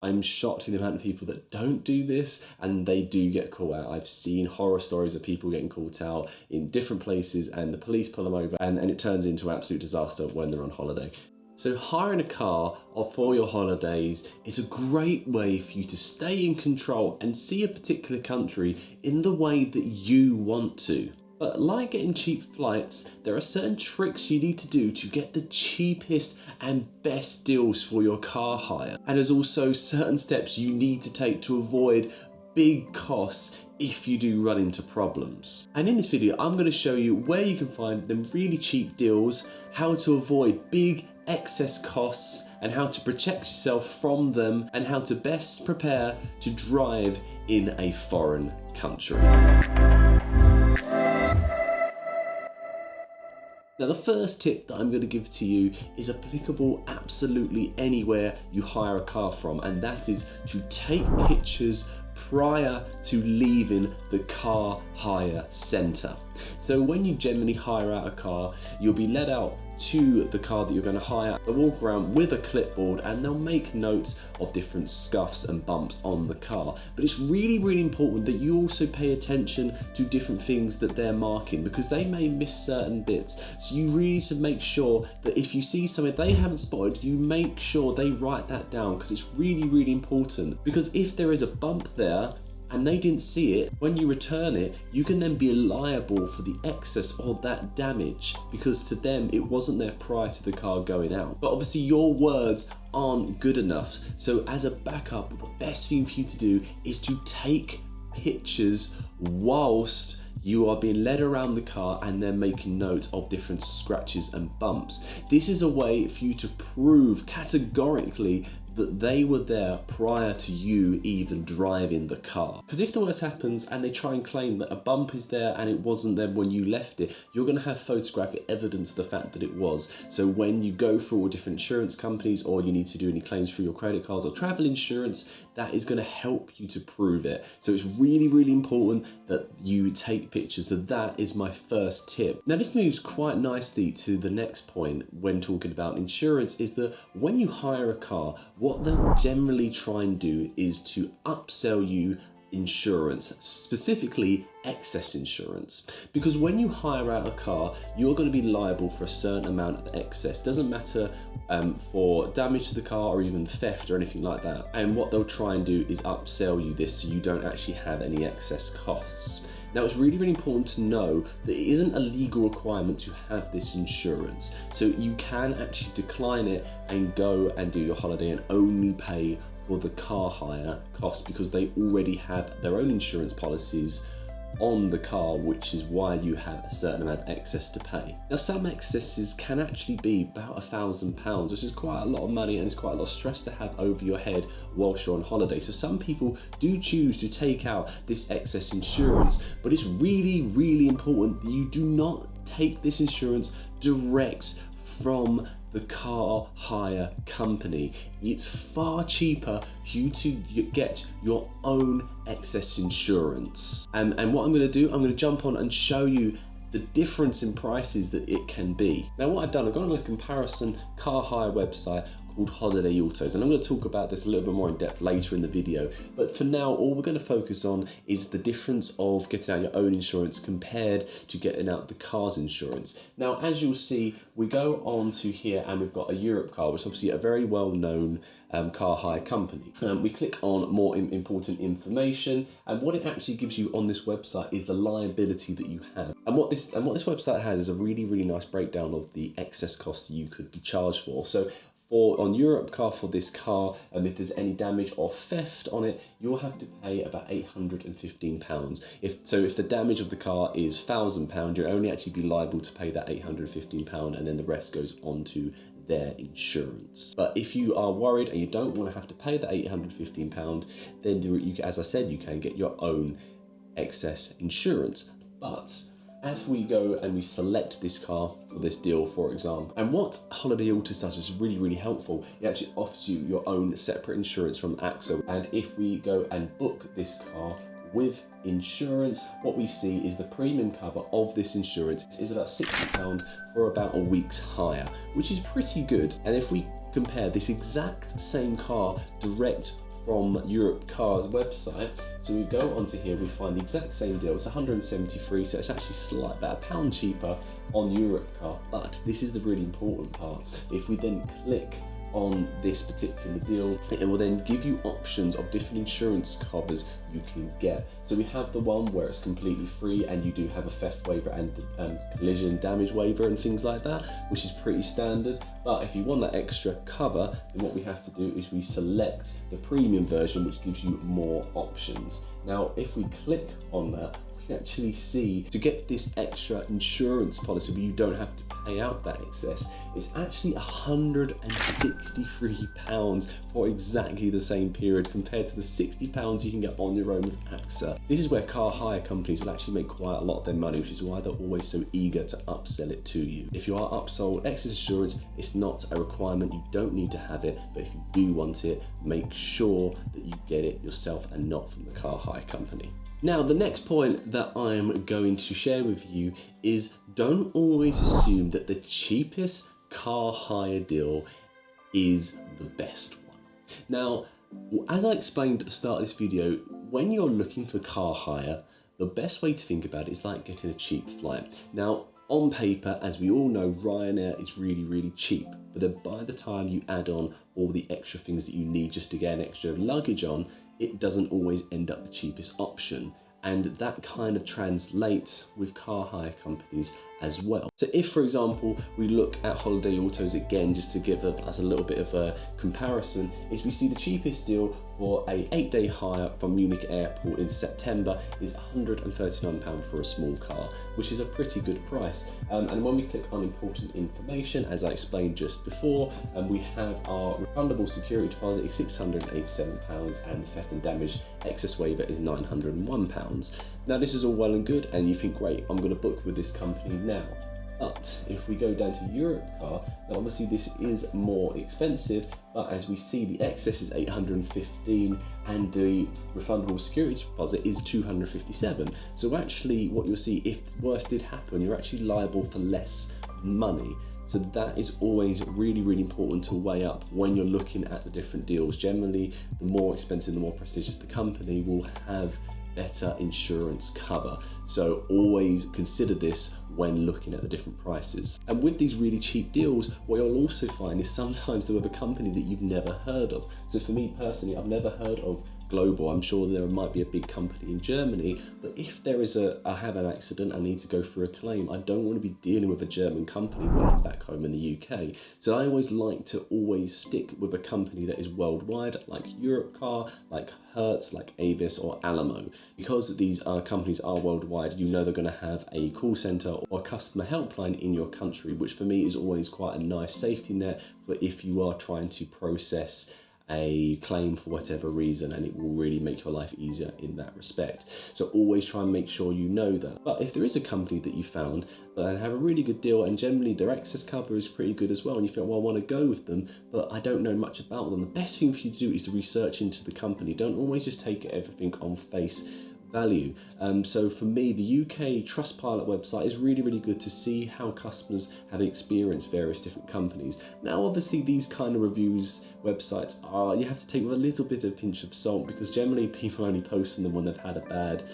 I'm shocked in the amount of people that don't do this and they do get caught out. I've seen horror stories of people getting caught out in different places and the police pull them over and it turns into an absolute disaster when they're on holiday. So hiring a car for your holidays is a great way for you to stay in control and see a particular country in the way that you want to. But like getting cheap flights, there are certain tricks you need to do to get the cheapest and best deals for your car hire. And there's also certain steps you need to take to avoid big costs if you do run into problems. And in this video, I'm going to show you where you can find them really cheap deals, how to avoid big excess costs and how to protect yourself from them and how to best prepare to drive in a foreign country. Now the first tip that I'm going to give to you is applicable absolutely anywhere you hire a car from, and that is to take pictures prior to leaving the car hire centre. So when you generally hire out a car, you'll be led out to the car that you're going to hire. They'll walk around with a clipboard and they'll make notes of different scuffs and bumps on the car. But it's really, really important that you also pay attention to different things that they're marking because they may miss certain bits. So you really need to make sure that if you see something they haven't spotted, you make sure they write that down because it's really, really important. Because if there is a bump there, and they didn't see it, when you return it, you can then be liable for the excess or that damage because to them, it wasn't there prior to the car going out. But obviously your words aren't good enough. So as a backup, the best thing for you to do is to take pictures whilst you are being led around the car and then making notes of different scratches and bumps. This is a way for you to prove categorically that they were there prior to you even driving the car. Because if the worst happens and they try and claim that a bump is there and it wasn't there when you left it, you're going to have photographic evidence of the fact that it was. So when you go through all different insurance companies or you need to do any claims through your credit cards or travel insurance, that is going to help you to prove it. So it's really, really important that you take pictures. So that is my first tip. Now this moves quite nicely to the next point when talking about insurance is that when you hire a car, what they'll generally try and do is to upsell you insurance, specifically excess insurance, because when you hire out a car, you're going to be liable for a certain amount of excess. Doesn't matter for damage to the car or even theft or anything like that. And what they'll try and do is upsell you this so you don't actually have any excess costs. Now it's really, really important to know that it isn't a legal requirement to have this insurance. So you can actually decline it and go and do your holiday and only pay for the car hire cost because they already have their own insurance policies on the car, which is why you have a certain amount of excess to pay. Now some excesses can actually be about £1,000, which is quite a lot of money and it's quite a lot of stress to have over your head whilst you're on holiday. So some people do choose to take out this excess insurance, but it's really, really important that you do not take this insurance direct from the car hire company. It's far cheaper for you to get your own excess insurance. And what I'm going to do, I'm going to jump on and show you the difference in prices that it can be. Now what I've done, I've gone on a comparison car hire website called Holiday Autos, and I'm going to talk about this a little bit more in depth later in the video, but for now all we're going to focus on is the difference of getting out your own insurance compared to getting out the car's insurance. Now as you'll see, we go on to here and we've got a Europe car, which is obviously a very well known car hire company. We click on more important information, and what it actually gives you on this website is the liability that you have. And what this website has is a really, really nice breakdown of the excess costs you could be charged for. So on Europe car, for this car, if there's any damage or theft on it, you'll have to pay about £815. If the damage of the car is £1,000, you'll only actually be liable to pay that £815, and then the rest goes on to their insurance. But if you are worried and you don't want to have to pay that £815, then you, as I said, you can get your own excess insurance. But as we go and we select this car for this deal, for example, and what Holiday Autos does is really, really helpful. It actually offers you your own separate insurance from AXA. And if we go and book this car with insurance, what we see is the premium cover of this insurance is about £60 for about a week's hire, which is pretty good. And if we compare this exact same car direct from Europe Car's website. So we go onto here, we find the exact same deal. It's 173, so it's actually about £1 cheaper on Europe Car. But this is the really important part. If we then click on this particular deal, it will then give you options of different insurance covers you can get. So we have the one where it's completely free and you do have a theft waiver and collision damage waiver and things like that, which is pretty standard. But if you want that extra cover, then what we have to do is we select the premium version, which gives you more options. Now, if we click on that, actually see to get this extra insurance policy where you don't have to pay out that excess, it's actually £163 for exactly the same period compared to the £60 you can get on your own with AXA. This is where car hire companies will actually make quite a lot of their money, which is why they're always so eager to upsell it to you. If you are upsold excess insurance, it's not a requirement, you don't need to have it, but if you do want it, make sure that you get it yourself and not from the car hire company. Now, the next point that I'm going to share with you is don't always assume that the cheapest car hire deal is the best one. Now, as I explained at the start of this video, when you're looking for car hire, the best way to think about it is like getting a cheap flight. Now, on paper, as we all know, Ryanair is really, really cheap. But then by the time you add on all the extra things that you need just to get an extra luggage on, it doesn't always end up the cheapest option. And that kind of translates with car hire companies as well. So if, for example, we look at Holiday Autos again, just to give us a little bit of a comparison, is we see the cheapest deal for a 8-day hire from Munich Airport in September is £139 for a small car, which is a pretty good price. And when we click on important information, as I explained just before, we have our refundable security deposit is £687 and the theft and damage excess waiver is £901. Now this is all well and good and you think, great, I'm going to book with this company now. But if we go down to Europe Car, now obviously this is more expensive, but as we see the excess is £815 and the refundable security deposit is £257. So actually what you'll see, if the worst did happen, you're actually liable for less money. So that is always really, really important to weigh up when you're looking at the different deals. Generally, the more expensive, the more prestigious the company will have better insurance cover. So always consider this when looking at the different prices. And with these really cheap deals, what you'll also find is sometimes they're with a company that you've never heard of. So for me personally, I've never heard of Global. I'm sure there might be a big company in Germany, but if there is I have an accident, I need to go for a claim, I don't want to be dealing with a German company when I'm back home in the UK. So I always like to always stick with a company that is worldwide, like Europe Car, like Hertz, like Avis or Alamo. Because these companies are worldwide, you know they're going to have a call center or customer helpline in your country, which for me is always quite a nice safety net for if you are trying to process a claim for whatever reason, and it will really make your life easier in that respect. So always try and make sure you know that. But if there is a company that you found that have a really good deal and generally their excess cover is pretty good as well, and you think, well, I want to go with them, but I don't know much about them, the best thing for you to do is to research into the company. Don't always just take everything on face value. So for me, the UK Trustpilot website is really, really good to see how customers have experienced various different companies. Now, obviously, these kind of reviews websites you have to take with a little bit of a pinch of salt, because generally people only post them when they've had a bad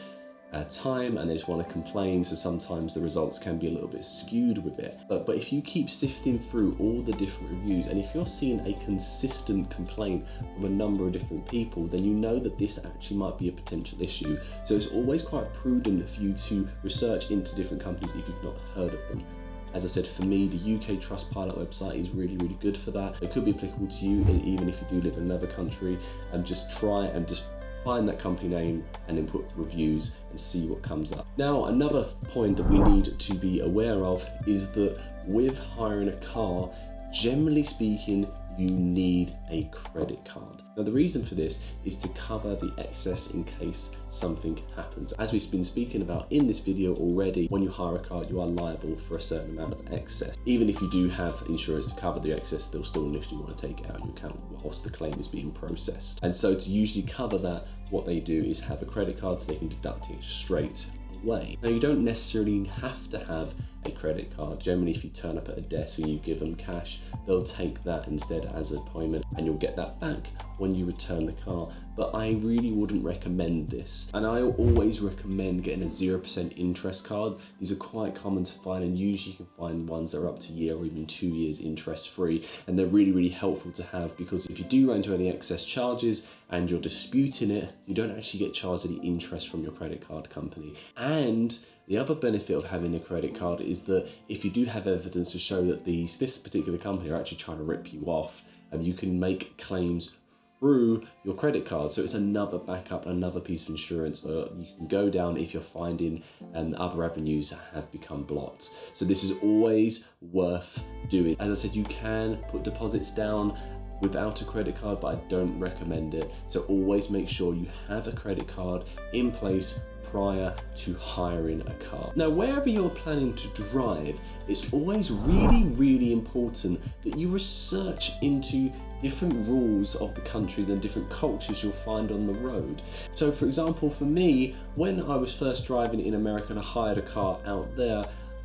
time and they just want to complain, so sometimes the results can be a little bit skewed with it. But if you keep sifting through all the different reviews, and if you're seeing a consistent complaint from a number of different people, then you know that this actually might be a potential issue. So it's always quite prudent for you to research into different companies if you've not heard of them. As I said, for me, the UK Trustpilot website is really, really good for that. It could be applicable to you, even if you do live in another country, and just try and just find that company name and then put reviews and see what comes up. Now, another point that we need to be aware of is that with hiring a car, generally speaking, you need a credit card. Now, the reason for this is to cover the excess in case something happens. As we've been speaking about in this video already, when you hire a car, you are liable for a certain amount of excess. Even if you do have insurance to cover the excess, they'll still initially want to take it out of your account whilst the claim is being processed. And so to usually cover that, what they do is have a credit card so they can deduct it straight way. Now, you don't necessarily have to have a credit card. Generally, if you turn up at a desk and you give them cash, they'll take that instead as a payment, and you'll get that back when you return the car. But I really wouldn't recommend this. And I always recommend getting a 0% interest card. These are quite common to find, and usually you can find ones that are up to a year or even 2 years interest free. And they're really, really helpful to have, because if you do run into any excess charges and you're disputing it, you don't actually get charged any interest from your credit card company. And the other benefit of having a credit card is that if you do have evidence to show that this particular company are actually trying to rip you off, you can make claims through your credit card. So it's another backup, another piece of insurance you can go down if you're finding other avenues have become blocked. So this is always worth doing. As I said, you can put deposits down without a credit card, but I don't recommend it. So always make sure you have a credit card in place prior to hiring a car. Now, wherever you're planning to drive, it's always really, really important that you research into different rules of the countries and different cultures you'll find on the road. So for example, for me, when I was first driving in America and I hired a car out there,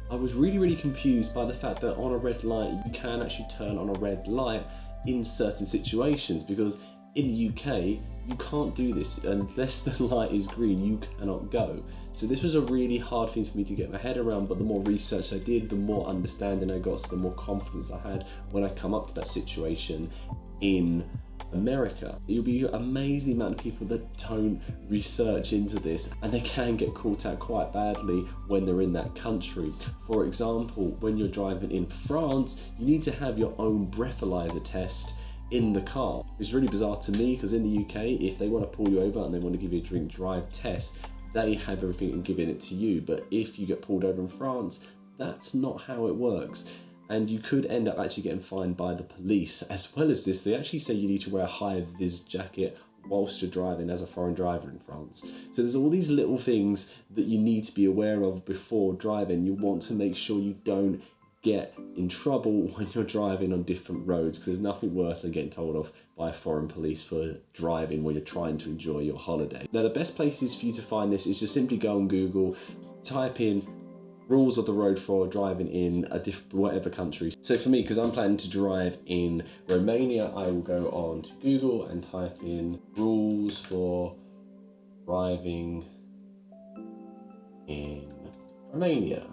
I was really, really confused by the fact that on a red light, you can actually turn on a red light in certain situations, because in the UK, you can't do this unless the light is green, you cannot go. So this was a really hard thing for me to get my head around, but the more research I did, the more understanding I got, so the more confidence I had when I come up to that situation in America. You'll be amazed the amount of people that don't research into this, and they can get caught out quite badly when they're in that country. For example, when you're driving in France, you need to have your own breathalyzer test in the car. It's really bizarre to me, because in the UK, if they want to pull you over and they want to give you a drink drive test, they have everything and giving it to you. But if you get pulled over in France, that's not how it works. And you could end up actually getting fined by the police. As well as this, they actually say you need to wear a high-vis jacket whilst you're driving as a foreign driver in France. So there's all these little things that you need to be aware of before driving. You want to make sure you don't get in trouble when you're driving on different roads, because there's nothing worse than getting told off by a foreign police for driving when you're trying to enjoy your holiday. Now, the best places for you to find this is just simply go on Google, type in rules of the road for driving in whatever country. So for me, because I'm planning to drive in Romania, I will go on to Google and type in rules for driving in Romania.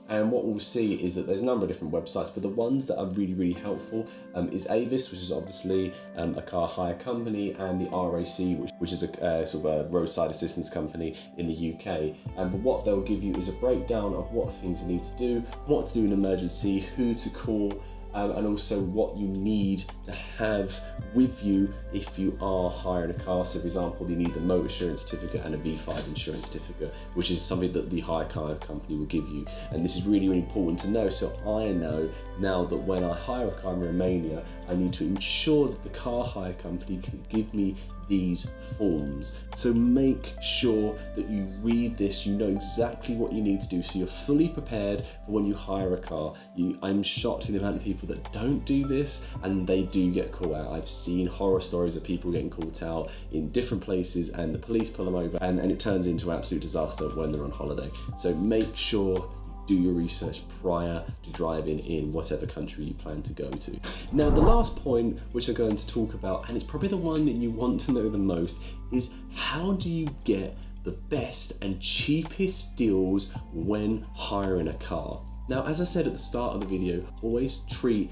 And what we'll see is that there's a number of different websites, but the ones that are really, really helpful is Avis, which is obviously a car hire company, and the RAC, which is a sort of a roadside assistance company in the UK. But what they'll give you is a breakdown of what things you need to do, what to do in an emergency, who to call, and also what you need to have with you if you are hiring a car. So for example, you need the motor insurance certificate and a V5 insurance certificate, which is something that the hire car company will give you. And this is really, really important to know. So I know now that when I hire a car in Romania, I need to ensure that the car hire company can give me these forms. So make sure that you read this, you know exactly what you need to do, so you're fully prepared for when you hire a car. I'm shocked at the amount of people that don't do this, and they do get caught out. I've seen horror stories of people getting caught out in different places, and the police pull them over, and it turns into an absolute disaster when they're on holiday. So make sure do your research prior to driving in whatever country you plan to go to. Now, the last point which I'm going to talk about, and it's probably the one that you want to know the most, is how do you get the best and cheapest deals when hiring a car? Now, as I said at the start of the video, always treat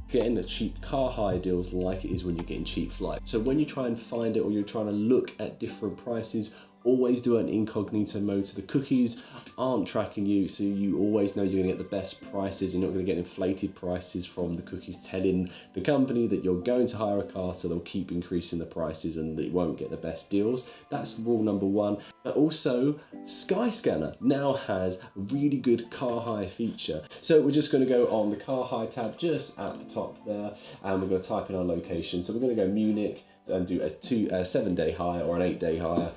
getting the cheap car hire deals like it is when you're getting cheap flights. So when you try and find it, or you're trying to look at different prices, always do an incognito mode, so the cookies aren't tracking you, so you always know you're gonna get the best prices. You're not gonna get inflated prices from the cookies telling the company that you're going to hire a car, so they'll keep increasing the prices and they won't get the best deals. That's rule number one. But also, Skyscanner now has a really good car hire feature. So we're just gonna go on the car hire tab just at the top there, and we're gonna type in our location. So we're gonna go Munich and do a 7-day hire or an 8-day hire,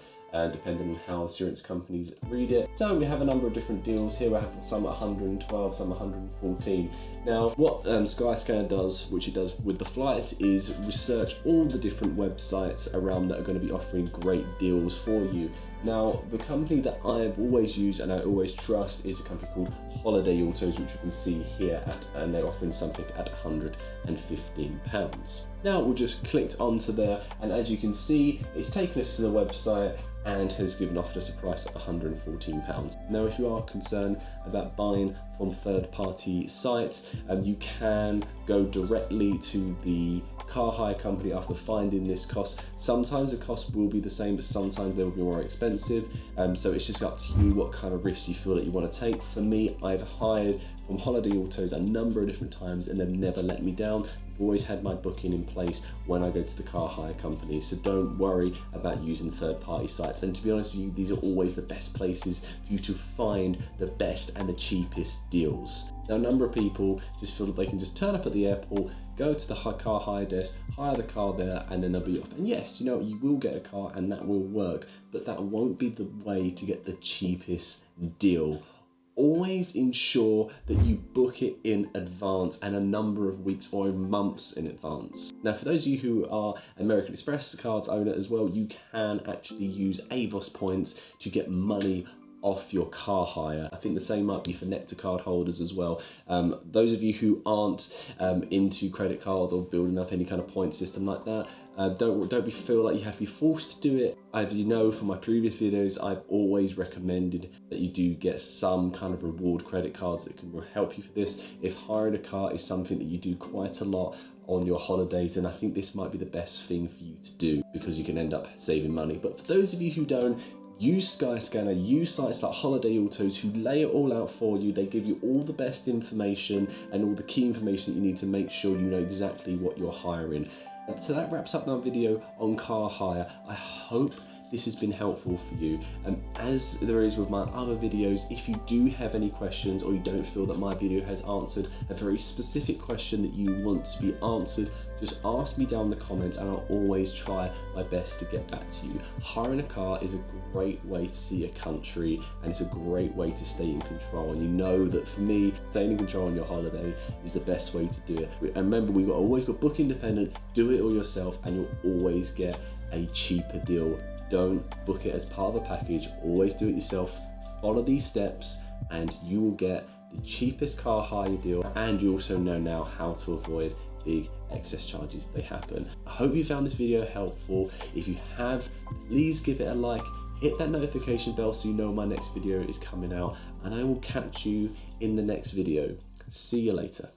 depending on how insurance companies read it. So we have a number of different deals here. We have some at 112, some at 114. Now, what Skyscanner does, which it does with the flights, is research all the different websites around that are going to be offering great deals for you. Now, the company that I've always used and I always trust is a company called Holiday Autos, which you can see here and they're offering something at £115. Now we'll just click onto there, and as you can see, it's taken us to the website and has offered us a price of £114. Now, if you are concerned about buying from third-party sites, you can go directly to the car hire company after finding this cost. Sometimes the cost will be the same, but sometimes they will be more expensive. So it's just up to you what kind of risks you feel that you want to take. For me, I've hired from Holiday Autos a number of different times and they've never let me down. I've always had my booking in place when I go to the car hire company, so don't worry about using third-party sites. And to be honest with you, these are always the best places for you to find the best and the cheapest deals. Now, a number of people just feel that they can just turn up at the airport, go to the car hire desk, hire the car there, and then they'll be off. And yes, you will get a car and that will work, but that won't be the way to get the cheapest deal. Always ensure that you book it in advance and a number of weeks or months in advance. Now, for those of you who are American Express cards owner as well, you can actually use AVOS points to get money off your car hire. I think the same might be for Nectar card holders as well. Those of you who aren't into credit cards or building up any kind of point system like that, don't feel like you have to be forced to do it. As you know from my previous videos, I've always recommended that you do get some kind of reward credit cards that can help you for this. If hiring a car is something that you do quite a lot on your holidays, then I think this might be the best thing for you to do, because you can end up saving money. But for those of you who don't, use Skyscanner, use sites like Holiday Autos who lay it all out for you. They give you all the best information and all the key information that you need to make sure you know exactly what you're hiring. So that wraps up my video on car hire. I hope this has been helpful for you. As there is with my other videos, if you do have any questions or you don't feel that my video has answered a very specific question that you want to be answered, just ask me down in the comments and I'll always try my best to get back to you. Hiring a car is a great way to see a country and it's a great way to stay in control. And you know that for me, staying in control on your holiday is the best way to do it. And remember, we've always got book independent, do it all yourself, and you'll always get a cheaper deal. Don't book it as part of a package, always do it yourself. Follow these steps and you will get the cheapest car hire deal, and you also know now how to avoid big excess charges they happen. I hope you found this video helpful. If you have, please give it a like, hit that notification bell so you know my next video is coming out, and I will catch you in the next video. See you later.